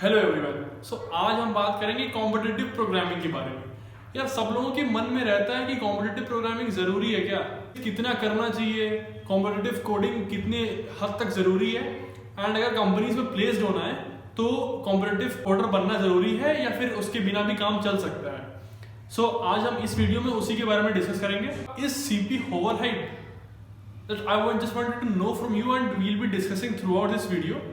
Hello everyone. आज हम बात करेंगे कॉम्पिटिटिव प्रोग्रामिंग के बारे में। यार सब लोगों के मन में रहता है कि कॉम्पिटिटिव प्रोग्रामिंग ज़रूरी है क्या, कितना करना चाहिए, कॉम्पिटिटिव कोडिंग कितने हद तक ज़रूरी है, एंड अगर कंपनीज में प्लेस्ड होना है तो कॉम्पिटिटिव कोडर बनना ज़रूरी है या फिर उसके बिना भी काम चल सकता है। आज हम इस वीडियो में उसी के बारे में डिस्कस करेंगे। Is CP overhyped? That I just wanted to know from you, and we'll be discussing throughout this video.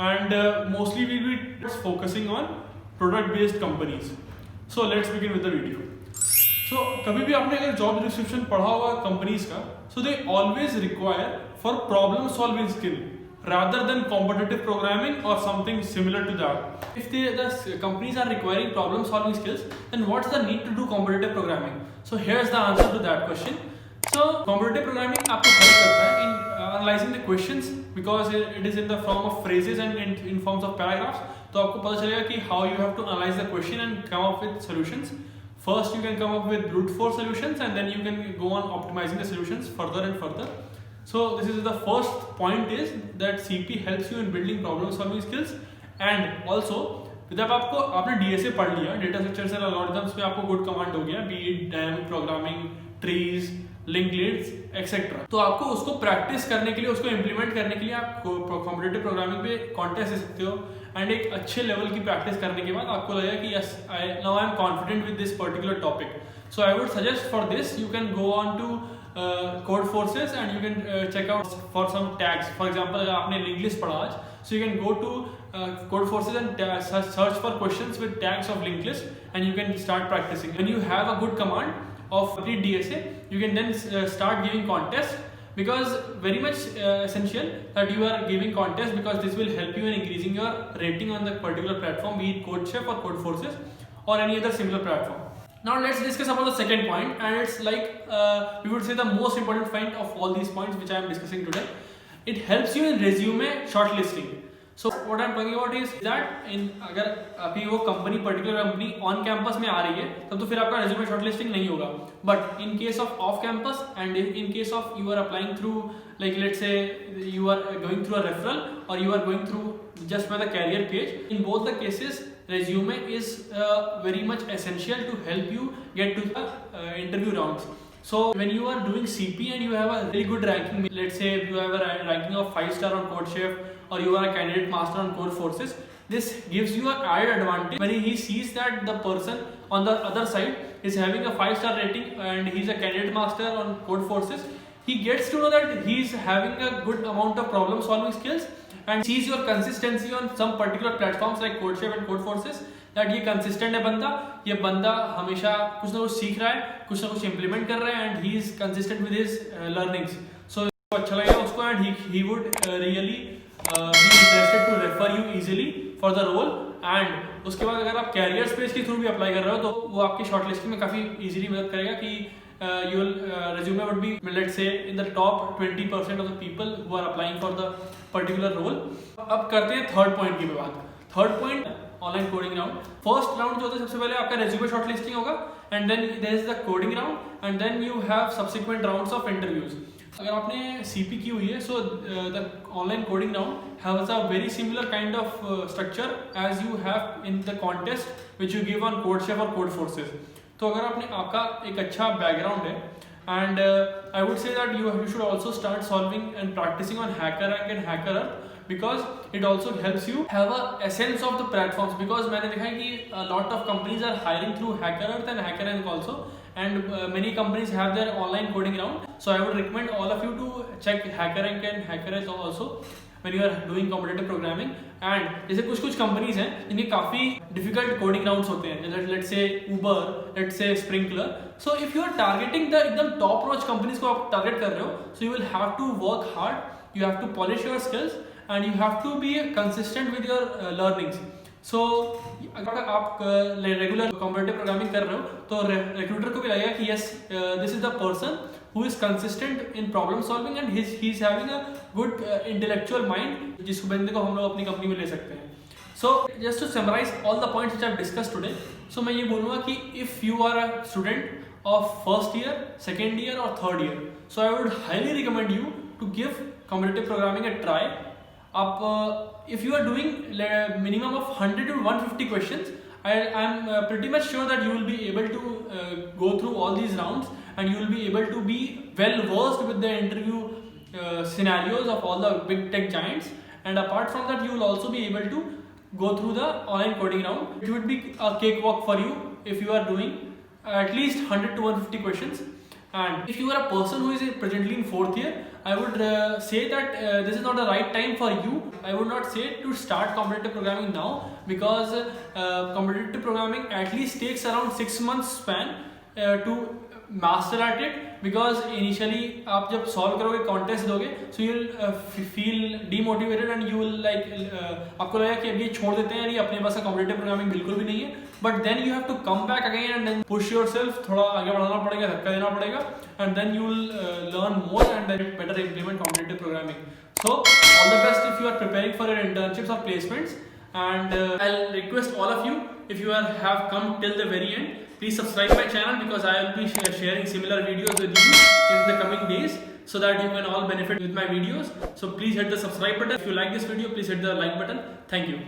And mostly we'll be focusing on product-based companies. So let's begin with the video. कभी भी आपने अगर job description पढ़ा होगा companies का, so they always require for problem solving skill rather than competitive programming or something similar to that. If the companies are requiring problem solving skills, then what's the need to do competitive programming? So here's the answer to that question. Competitive programming आपको help करता है in analyzing the questions because it is in the form of phrases and in forms of paragraphs. तो आपको पता चलेगा कि how you have to analyze the question and come up with solutions. First you can come up with brute force solutions and then you can go on optimizing the solutions further and further. So this is the first point is that CP helps you in building problem solving skills. And also जब आपने DSA पढ़ लिया, data structures and algorithms में आपको good command हो गया, B it dynamic programming, trees, link lists etcetera, तो आपको उसको प्रैक्टिस करने के लिए, उसको इम्प्लीमेंट करने के लिए आप कॉम्पिटिटिव प्रोग्रामिंग पे कॉन्टेस्ट दे सकते हो। एंड एक अच्छे लेवल की प्रैक्टिस करने के बाद आपको लगेगा कि yes now I am confident with this particular topic. So I would suggest for this you can go on to Codeforces and you can check out for some tags. For example, अगर आपने link list पढ़ा आज, so you can go to Codeforces and search for questions with tags of linked list and you can start practicing. When you have a good command of complete DSA, you can then start giving contests, because very much essential that you are giving contests because this will help you in increasing your rating on the particular platform, be it CodeChef or Codeforces or any other similar platform. Now let's discuss about the second point, and it's like we would say the most important point of all these points which I am discussing today. It helps you in resume shortlisting. So what I'm talking about is that in अगर अभी वो company particular company on campus में आ रही है तब तो फिर आपका रेज्यूमे शॉर्टलिस्टिंग नहीं होगा, but in case of campus and in case of you are applying through like let's say you are going through a referral or you are going through just by the career page, in both the cases resume is very much essential to help you get to the interview rounds. So when you are doing CP and you have a very good ranking, let's say you have a ranking of 5-star on CodeChef or you are a candidate master on Codeforces, this gives you an added advantage when he sees that the person on the other side is having a 5-star rating and he's a candidate master on Codeforces. He gets to know that he's having a good amount of problem solving skills and sees your consistency on some particular platforms like CodeChef and Codeforces, that ये consistent है बंदा, ये बंदा हमेशा कुछ ना कुछ सीख रहा है, कुछ ना कुछ implement कर रहा है and he is consistent with his learnings. So अच्छा लगेगा उसको and he would really be interested to refer you easily for the role. And उसके बाद अगर आप कैरियर स्पेस के थ्रू भी अप्लाई कर रहे हो तो वो आपकी शॉर्टलिस्टिंग में काफ़ी इजीली मदद करेगा कि your resume would be, let's say, in the top 20% of the people who are applying for the particular role. अब करते हैं थर्ड पॉइंट की बात। Third point online coding round. First round जो होता है सबसे पहले आपका रेज्यूमे शॉर्टलिस्टिंग होगा and then there is the coding round and then you have subsequent rounds of interviews. अगर आपने CP की हुई है so the online coding round haves a very similar kind of structure as you have in the contest which you give on CodeChef और Codeforces। तो अगर आपका एक अच्छा बैकग्राउंड है and I would say that you should also start solving and practising on HackerRank and HackerEarth because it also helps you have a essence of the platforms, because मैंने देखा है कि a lot of companies are hiring through HackerEarth and HackerRank also, and many companies have their online coding round. So I would recommend all of you to check HackerRank and HackerEarth also when you are doing competitive programming. And जैसे कुछ companies हैं जिनके काफ़ी difficult coding rounds होते हैं, let's say Uber, let's say Sprinklr. So if you are targeting the एकदम top notch companies को आप टारगेट कर रहे हो, so you will have to work hard, you have to polish your skills and you have to be consistent with your learnings. So अगर आप regular competitive programming कर रहे हो तो रिक्रूटर को भी लगेगा कि yes this is the person who is consistent in problem solving and he's having a good intellectual mind, जिस बंदे को हम लोग अपनी कंपनी में ले सकते हैं। So just to summarize all the points which I've discussed today, so मैं ये बोलूँगा कि if you are a student of first year, second year or third year, so I would highly recommend you to give competitive programming a try. आप if you are doing minimum of 100 to 150 questions, I'm pretty much sure that you will be able to go through all these rounds, and you will be able to be well versed with the interview scenarios of all the big tech giants. And apart from that, you will also be able to go through the online coding round. It would be a cakewalk for you if you are doing at least 100 to 150 questions. And if you are a person who is presently in 4th year, I would say that this is not the right time for you. I would not say to start competitive programming now, because competitive programming at least takes around 6 months span to master at it. Because initially आप जब solve करोगे, contest दोगे, so you will feel demotivated and you will like आपको लगेगा कि अब ये छोड़ देते हैं, ये अपने पास competitive programming बिल्कुल भी नहीं है. But then you have to come back again and then push yourself, थोड़ा आगे बढ़ाना पड़ेगा, धक्का देना पड़ेगा, and then you will learn more and then better implement competitive programming. So all the best if you are preparing for your internships or placements. And I'll request all of you, if you have come till the very end, please subscribe my channel, because I will be sharing similar videos with you in the coming days, so that you can all benefit with my videos. So please hit the subscribe button. If you like this video, please hit the like button. Thank you.